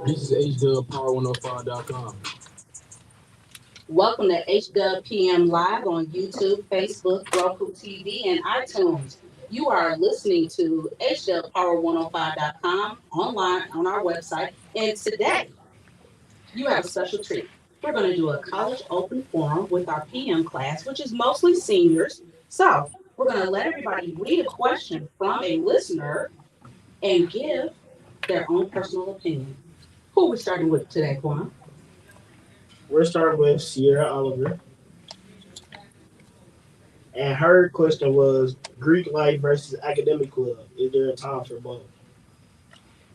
This is HDUB Power105.com. Welcome to HDUB PM Live on YouTube, Facebook, Roku TV, and iTunes. You are listening to HDUB Power105.com online on our website. And today, you have a special treat. We're going to do a college open forum with our PM class, which is mostly seniors. So, we're going to let everybody read a question from a listener and give their own personal opinion. Who are we starting with today, Quan? We're starting with Sierra Oliver. And her question was Greek life versus academic club. Is there a time for both?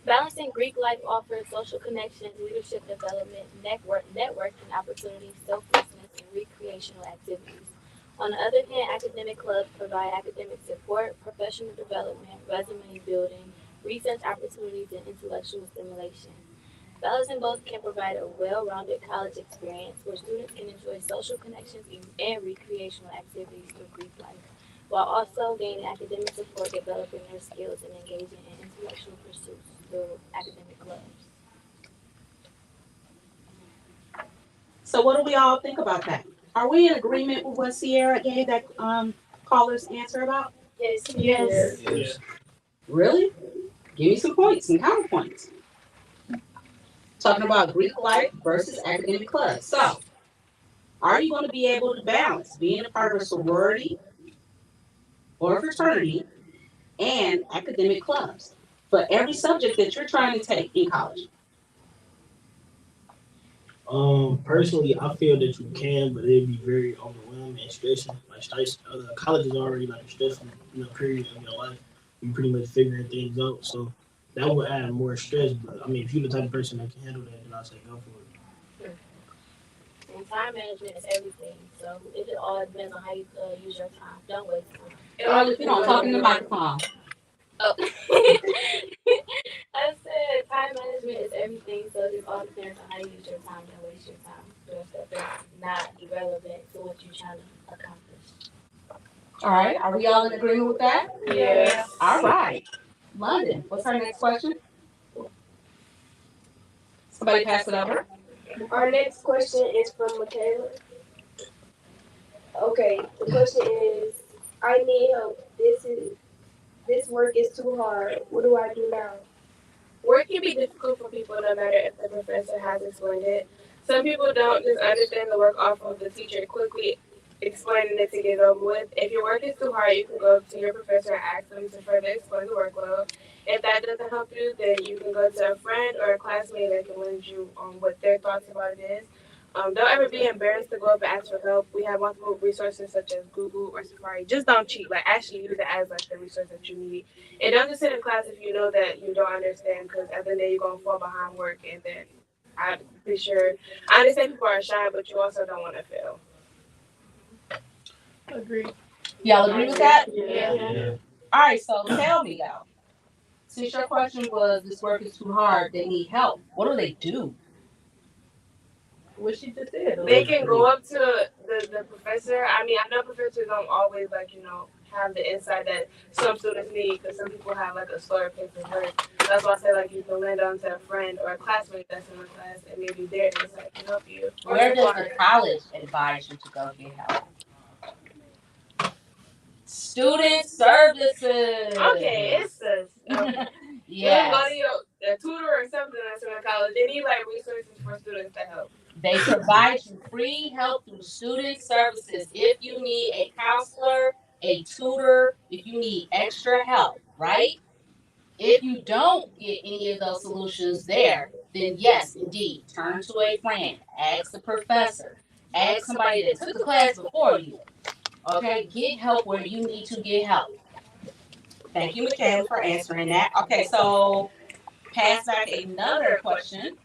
Balancing Greek life offers social connections, leadership development, networking opportunities, selflessness, and recreational activities. On the other hand, academic clubs provide academic support, professional development, resume building, research opportunities, and intellectual stimulation. Balancing both can provide a well-rounded college experience where students can enjoy social connections and recreational activities through Greek life, while also gaining academic support, developing their skills, and engaging in intellectual pursuits through academic clubs. So, what do we all think about that? Are we in agreement with what Sierra gave that caller's answer about? Yes. Yes. Really? Give me some points, some counterpoints. Talking about Greek life versus academic clubs. So, are you going to be able to balance being a part of a sorority or a fraternity and academic clubs for every subject that you're trying to take in college? Personally, I feel that you can, but it'd be very overwhelming and stressing. Like, college is already like a stressful, period of your life. You're pretty much figuring things out, so that would add more stress. But I mean, if you're the type of person that can handle that, then I say go for it. And time management is everything, so it all depends on how you use your time. Don't waste time. You don't talk in the microphone. Oh. I said time management is everything, so it just all depends on how you use your time. Don't waste your time doing stuff that's not irrelevant to what you're trying to accomplish. All right. Are we all in agreement with that? Yes. All right. London, what's our next question? Somebody pass it over. Our next question is from Michaela. Okay, the question is, I need help. This work is too hard. What do I do now? Work can be difficult for people no matter if the professor has explained it. Some people don't just understand the work off of the teacher quickly explaining it to get over with. If your work is too hard, you can go to your professor and ask them to further explain the workload. If that doesn't help you, then you can go to a friend or a classmate that can lend you on what their thoughts about it is. Don't ever be embarrassed to go up and ask for help. We have multiple resources such as Google or Safari. Just don't cheat. Like, actually use it as like the resource that you need. And don't just sit in class if you know that you don't understand, because at the end of the day, you're going to fall behind work. And then I'm pretty sure, I understand people are shy, but you also don't want to fail. Agree. Y'all agree with that? Yeah. All right, so tell me though. Since your question was this work is too hard, they need help. What do they do? What she just did. They can go up to the professor. I mean, I know professors don't always, have the insight that some students need, because some people have, a slower pace of work. That's why I say, you can lend on to a friend or a classmate that's in the class, and maybe their insight can help you. Where does the college advise you to go get help? Student services. Okay, it's a Yes. go to a tutor or something that's in college. They need resources for students to help. They provide you free help through student services. If you need a counselor, a tutor, if you need extra help, right? If you don't get any of those solutions there, then yes, indeed, turn to a friend, ask the professor, ask somebody that took the class before you. Okay, get help where you need to get help. Thank you, Michaela, for answering that. Okay, so pass back another question.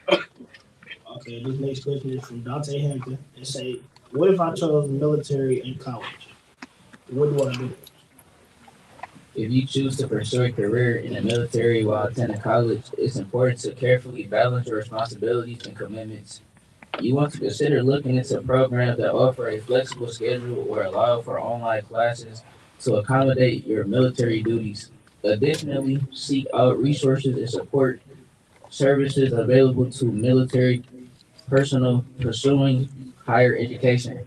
Okay, this next question is from Dante Hampton. It say, what if I chose the military in college? What do I do? If you choose to pursue a career in the military while attending college, it's important to carefully balance your responsibilities and commitments. You want to consider looking into programs that offer a flexible schedule or allow for online classes to accommodate your military duties. Additionally, seek out resources and support services available to military personnel pursuing higher education.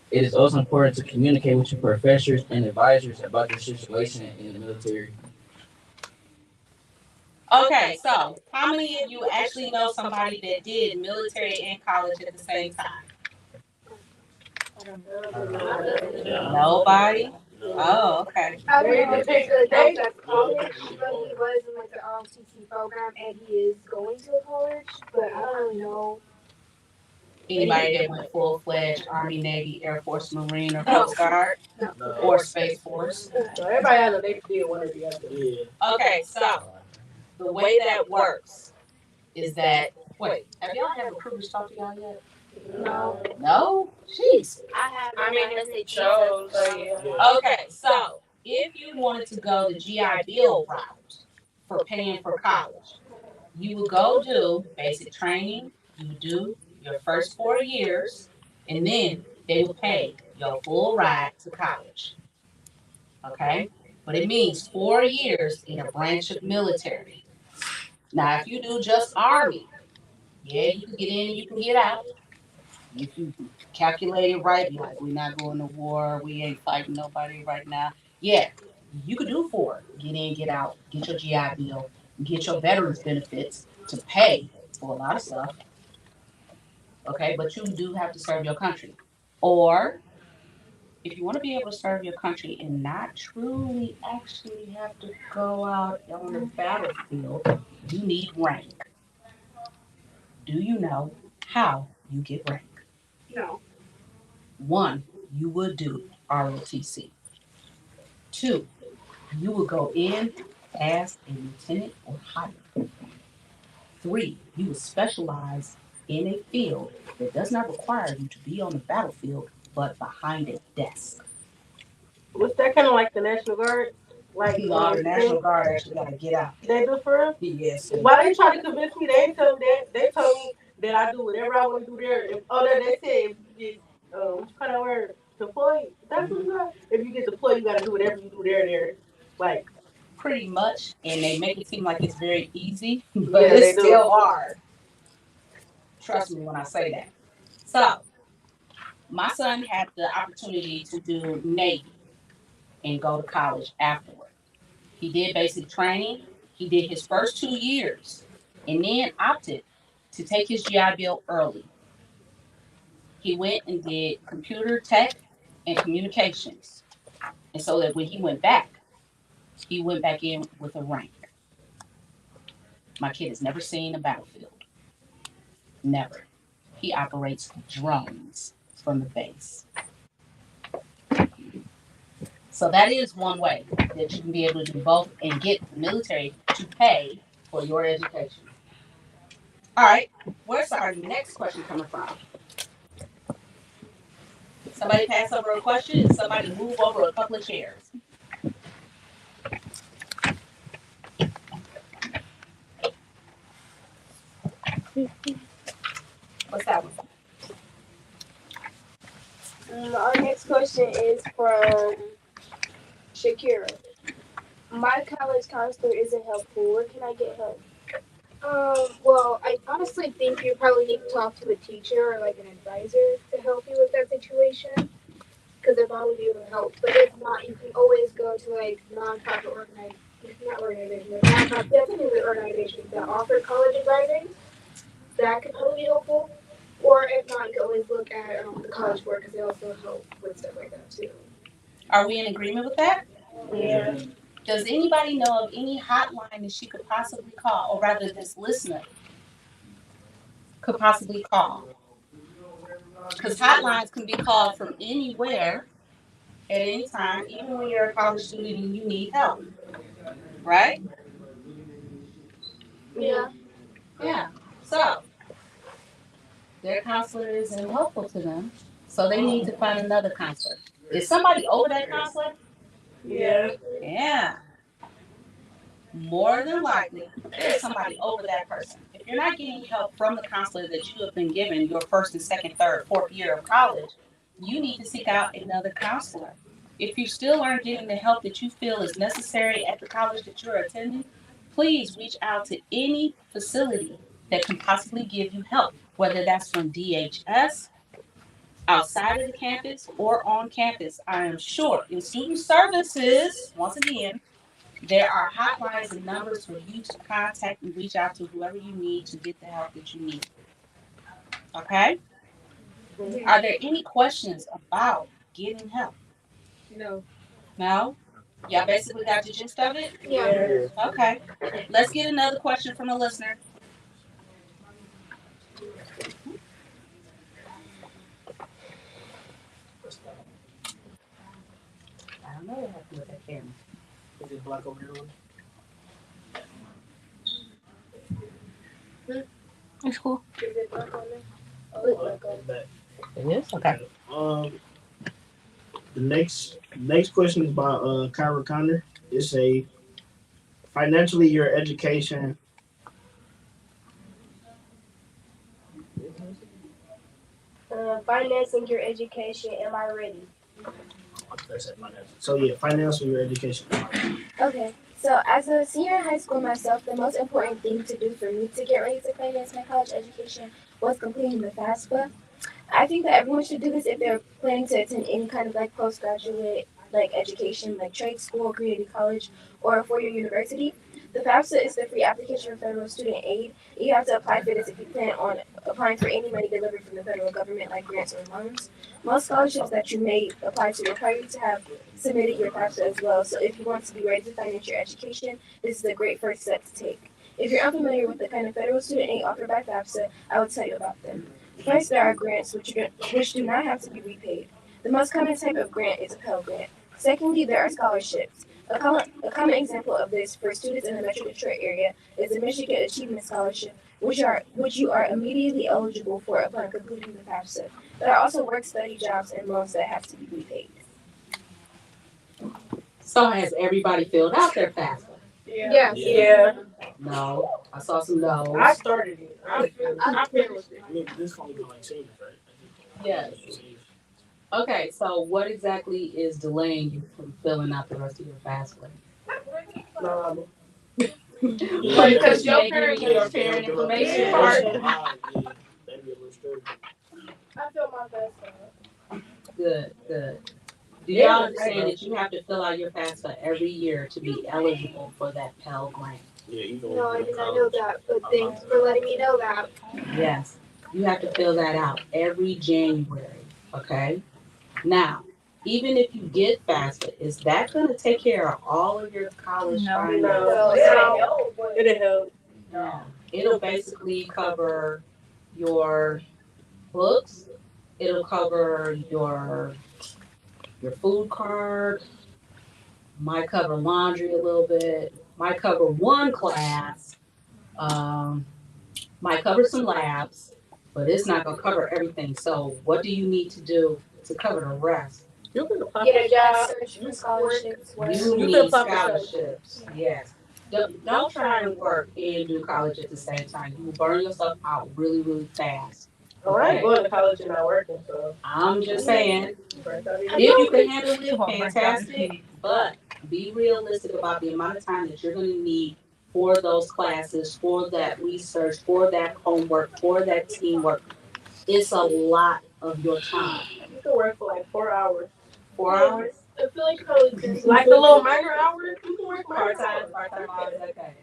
It is also important to communicate with your professors and advisors about your situation in the military. Okay, so how many of you actually know somebody that did military and college at the same time? Nobody? Oh, okay. I don't know if it's really knows that's college, but he was in like the ROTC program and he is going to a college, but I don't really know. Anybody that went full-fledged Army, Navy, Air Force, Marine, or Coast Guard, or Space Force? So everybody has a they did one or the other. Yeah. Okay, so the way that works is that, wait, have y'all had recruiters talk to y'all yet? No. No? Jeez. I have I mean, unless they it shows, so yeah. Okay, so if you wanted to go the GI Bill route for paying for college, you would go do basic training, you would do your first 4 years, and then they would pay your full ride to college. Okay? But it means 4 years in a branch of military. Now, if you do just Army, yeah, you can get in and you can get out. If you calculate it right, like we're not going to war, we ain't fighting nobody right now. Yeah, you could do 4. Get in, get out, get your GI Bill, get your veterans benefits to pay for a lot of stuff. Okay, but you do have to serve your country. Or if you want to be able to serve your country and not truly actually have to go out on the battlefield, you need rank. Do you know how you get rank? No. 1, you would do ROTC. 2, you would go in as a lieutenant or higher. 3, you would specialize in a field that does not require you to be on the battlefield, but behind a desk. Was that kind of like the National Guard? Like No, the National Guard actually got to get out. they do for real? Yes. Why they try to convince me? They ain't tell me that. They told me that I do whatever I want to do there. If, oh, that they said if you get what you call that word? Deployed. That's what you got. If you get deployed, you got to do whatever you do there. There, like Pretty much, and they make it seem like it's very easy, but Yeah, they it's do. still hard. Trust me when I say that. So, my son had the opportunity to do Navy and go to college afterward. He did basic training. He did his first 2 years and then opted to take his GI Bill early. He went and did computer tech and communications. And so that when he went back in with a rank. My kid has never seen a battlefield. Never. He operates drones from the base. So that is one way that you can be able to do both and get the military to pay for your education. All right, where's our next question coming from? Somebody pass over a question and somebody move over a couple of chairs. What's that one? Our next question is from Shakira. My college counselor isn't helpful. Where can I get help? Well, I honestly think you probably need to talk to a teacher or like an advisor to help you with that situation, because they'll probably be able to help. But if not, you can always go to like definitely organizations that offer college advising. That could probably be helpful. Or if not, you can always look at the college board because they also help with stuff like that too. Are we in agreement with that? Yeah. Does anybody know of any hotline that she could possibly call, or rather this listener could possibly call? Because hotlines can be called from anywhere at any time, even when you're a college student and you need help, right? Yeah. Yeah. So their counselor isn't helpful to them, so they need to find another counselor. Is somebody over that counselor? yeah. Yeah. More than likely, there's somebody over that person. If you're not getting help from the counselor that you have been given your first and second, third, fourth year of college, you need to seek out another counselor. If you still aren't getting the help that you feel is necessary at the college that you're attending, please reach out to any facility that can possibly give you help, whether that's from DHS, outside of the campus, or on campus. I am sure in student services, once again, there are hotlines and numbers for you to contact and reach out to whoever you need to get the help that you need. Okay? Are there any questions about getting help? No. No? Y'all basically got the gist of it? Yeah. Okay. Let's get another question from a listener. I don't know what happened with that camera. Is it black over here? It's cool. Is it black on there? Oh, it's black on there. It is? Okay. The next question is by Kyra Connor. It's a financially your education. Financing your education. Am I ready? So yeah, financial your education. Okay. So as a senior in high school myself, the most important thing to do for me to get ready to finance my college education was completing the FAFSA. I think that everyone should do this if they're planning to attend any kind of like postgraduate like education, like trade school, community college, or a four-year university. The FAFSA is the free application for federal student aid. You have to apply for this if you plan on applying for any money delivered from the federal government, like grants or loans. Most scholarships that you may apply to require you to have submitted your FAFSA as well. So if you want to be ready to finance your education, this is a great first step to take. If you're unfamiliar with the kind of federal student aid offered by FAFSA, I will tell you about them. First, there are grants which do not have to be repaid. The most common type of grant is a Pell Grant. Secondly, there are scholarships. A common example of this for students in the Metro Detroit area is the Michigan Achievement Scholarship, which you are immediately eligible for upon completing the FAFSA. There are also work, study, jobs, and loans that have to be repaid. So has everybody filled out their FAFSA? Yeah. Yeah. No. I saw some no's. I started it. I finished it. I mean, this only go like seniors, right? Yes. Okay, so what exactly is delaying you from filling out the rest of your FAFSA? No, Because your parents are sharing information. I feel my best. Good, good. Do y'all understand that you have to fill out your FAFSA every year to be eligible for that Pell Grant? Yeah, even No, I did not know that, but thanks for letting me know that. Yes, you have to fill that out every January, okay? Now, even if you get FAFSA, is that gonna take care of all of your college finances? Well, it'll help. No. It'll basically cover your books, it'll cover your food card, might cover laundry a little bit, might cover one class, might cover some labs, but it's not gonna cover everything. So what do you need to do to cover the rest? You can apply get a for job, search for scholarships. You You need can apply for scholarships, yes. Don't try and work and do college at the same time. You will burn yourself out really, really fast. Oh, I ain't going to college and not working, so. I'm just saying, Right, I mean, if you can handle it, fantastic, but be realistic about the amount of time that you're gonna need for those classes, for that research, for that homework, for that teamwork. It's a lot of your time. you can work for like 4 hours. 4 hours? I feel like college Like the little minor hours, you can work minor Part-time, hours. part-time hours, okay.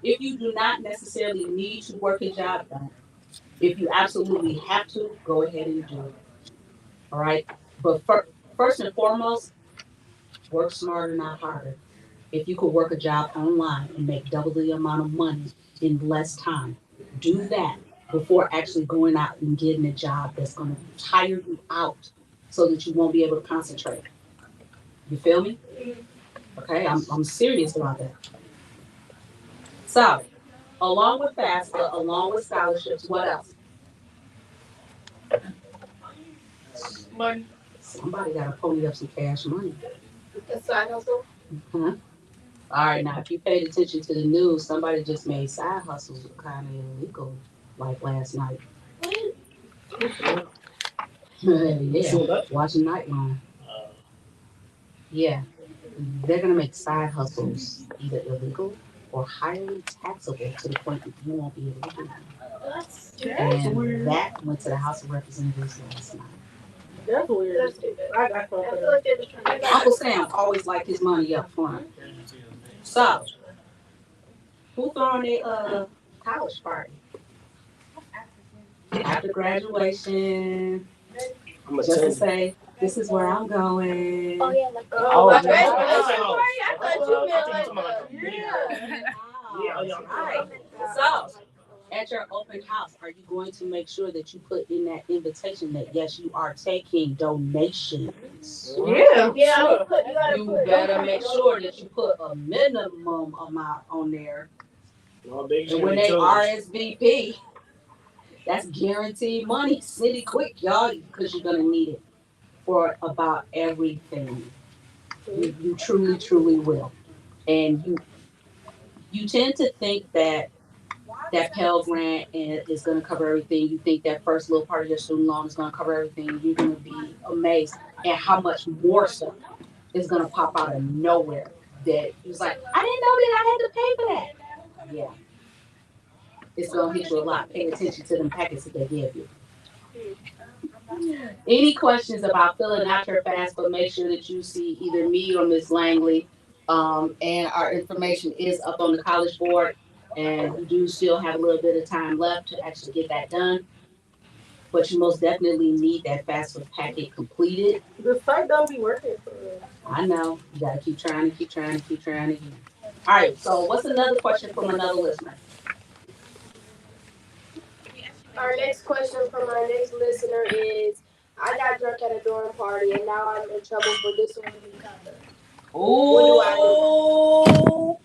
If you do not necessarily need to work a job, don't. If you absolutely have to, go ahead and do it. All right? But first and foremost, work smarter, not harder. If you could work a job online and make double the amount of money in less time, do that before actually going out and getting a job that's going to tire you out so that you won't be able to concentrate. You feel me? Okay, I'm serious about that. So, along with FAFSA, along with scholarships, what else? Money. Somebody got to pony up some cash money. A side hustle. Huh? All right, now if you paid attention to the news, somebody just made side hustles kind of illegal, like last night. Yeah, watching Nightline. Yeah, they're gonna make side hustles either illegal or highly taxable to the point that you won't be able to do it. That's And weird. that went to the House of Representatives last night. That's weird. That's stupid. I got I feel something. like they're just trying to. Uncle Sam always liked his money up front. So, who throwing a college party? After graduation, I'm gonna just tell to you. say, this is where I'm going. Oh yeah, like Oh, my yeah. graduation party? I thought you meant like Yeah. Oh, right. So, at your open house, are you going to make sure that you put in that invitation that yes, you are taking donations? Yeah. Yeah, Sure. You better make sure that you put a minimum amount on there. No, they And when they RSVP, that's guaranteed money. Send it quick, y'all, because you're gonna need it for about everything. You truly, truly will. And you tend to think that Pell Grant is going to cover everything. You think that first little part of your student loan is going to cover everything. You're going to be amazed at how much more stuff is going to pop out of nowhere. That it's like, I didn't know that I had to pay for that. Yeah, it's going to hit you a lot. Pay attention to them packets that they give you. Any questions about filling out your FAFSA? Make sure that you see either me or Ms. Langley. And our information is up on the College Board. And you do still have a little bit of time left to actually get that done. But you most definitely need that FAFSA packet completed. The site don't be working for us. I know. You got to keep trying to keep trying to keep trying again. All right. So what's another question from another listener? Our next question from our next listener is, I got drunk at a dorm party and now I'm in trouble for disorderly conduct. What do I do?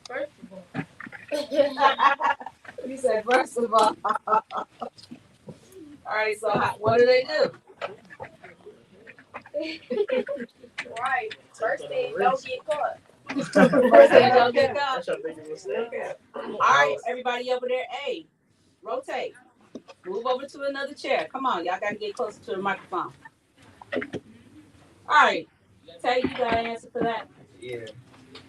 First of all. You said first of all. All right, so what do they do? Right. First thing, don't get caught. First thing, don't get caught. That's your biggest mistake. All right, everybody over there, hey, rotate. Move over to another chair. Come on, y'all got to get closer to the microphone. All right, Tay, you got an answer for that? Yeah.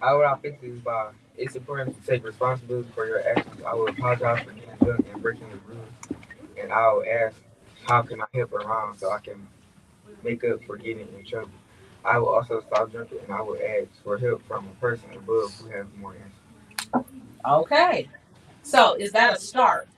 How would I fix this by it's important to take responsibility for your actions. I will apologize for getting drunk and breaking the rules. And I will ask how can I help around so I can make up for getting in trouble. I will also stop drinking and I will ask for help from a person above who has more answers. Okay. So is that a start?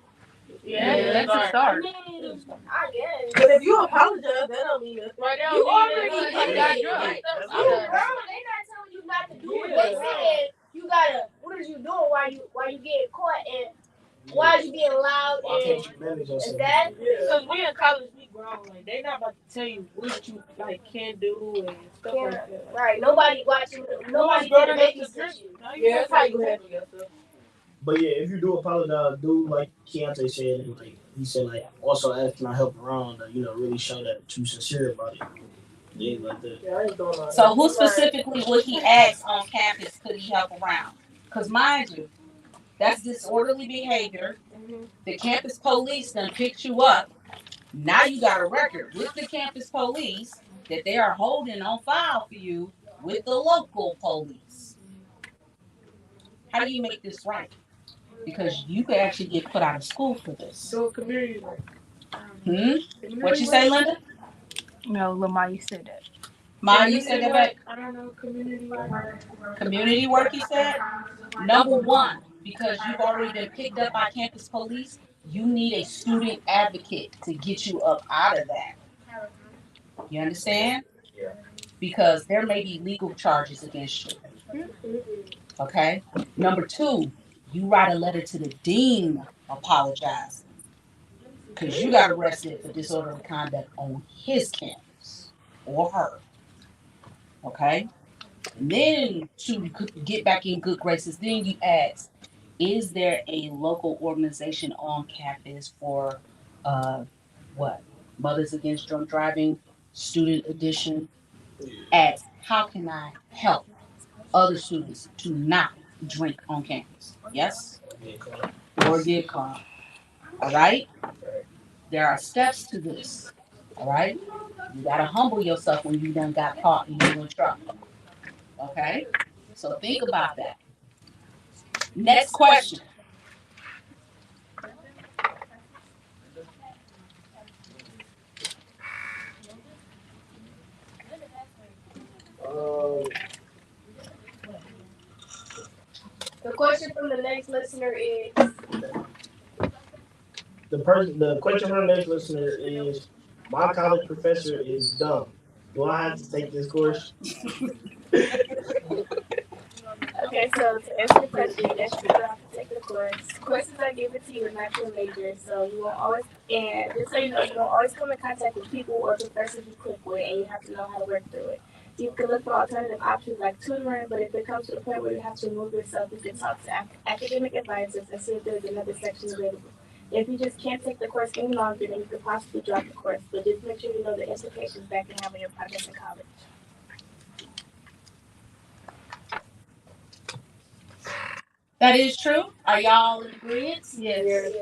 Yeah, that's a start. I guess. But if you apologize, that don't mean nothing. Right now, You already got got drunk. You grown. They not telling you not to do it. They said you gotta. What is you doing? Why you getting caught and why is you being loud Why and can't you manage yourself? is that? Because we in college, we grown. Like, they not about to tell you what you like can do and stuff like that. Right. Nobody watching. Nobody grown can enough make to this drink. with you. Yeah, that's how you handle yourself. But yeah, if you do apologize, do like Keontae said, and like he said, like also ask can I help around, really show that you're sincere about it. Yeah, like that. Yeah, I ain't doing all that. So who specifically would he ask on campus could he help around? Because mind you, that's disorderly behavior. The campus police done picked you up. Now you got a record with the campus police that they are holding on file for you with the local police. How do you make this right? Because you could actually get put out of school for this. So community work. What you say, Linda? No, Lamar, you said that. Maya, you said that back? I don't know, community work. Community work, you said? Number one, because you've already been picked up by campus police, you need a student advocate to get you up out of that. You understand? Yeah. Because there may be legal charges against you. Okay? Number two, you write a letter to the dean apologizing. Because you got arrested for disorderly conduct on his campus or her. Okay? And then to get back in good graces, then you ask, is there a local organization on campus for Mothers Against Drunk Driving, Student Edition? Ask, how can I help other students to not drink on campus? Yes? Or get caught. All right? There are steps to this. All right? You gotta humble yourself when you done got caught and you in trouble. Okay? So think about that. Next question. The question from the next listener is The question from the next listener is, my college professor is dumb. Do I have to take this course? Okay, so to answer the question, yes, you do have to take the course. Questions are given to you in natural major, so you will always, and just so you know, you will always come in contact with people or professors you click with, and you have to know how to work through it. You can look for alternative options like tutoring, but if it comes to the point where you have to remove yourself, you can talk to academic advisors and see if there's another section available. If you just can't take the course any longer, then you could possibly drop the course, but just make sure you know the implications back in having your progress in college. That is true. Are y'all in agreement? Yes.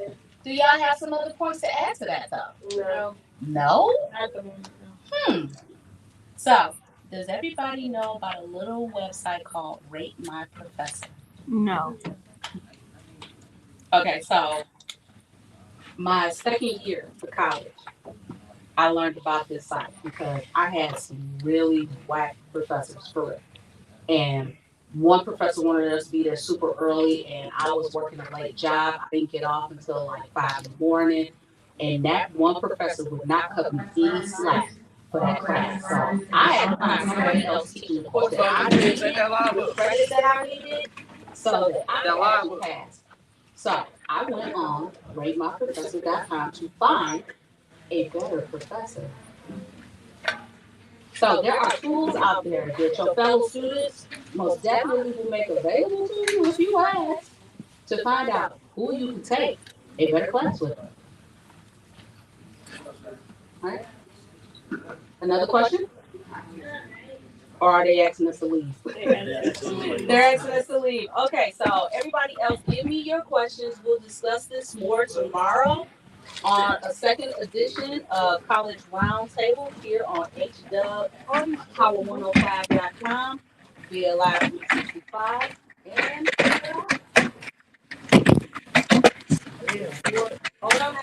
Do y'all have some other points to add to that though? No. No? Not the moment, no. So, does everybody know about a little website called Rate My Professor? no. Okay, so my second year for college, I learned about this site because I had some really whack professors for it. And one professor wanted us to be there super early, and I was working a late job. I didn't get off until like 5 in the morning. And that one professor would not cut me any slack for that class. So I had to find somebody else teaching the course that I needed, the credits that I needed, so that I could actually pass. So I went on ratemyprofessor.com to find a better professor. So there are tools out there that your fellow students most definitely will make available to you if you ask to find out who you can take a better class with. All right. Another question? Or are they asking us to leave? They're asking us to leave. Okay, so everybody else, give me your questions. We'll discuss this more tomorrow on a second edition of College Roundtable here on HDUB, Power105.com, via Live 365. And hold on.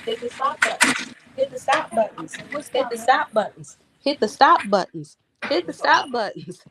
Hit the stop button. Hit the stop buttons. Hit the stop buttons. Hit the stop buttons. Hit the stop buttons.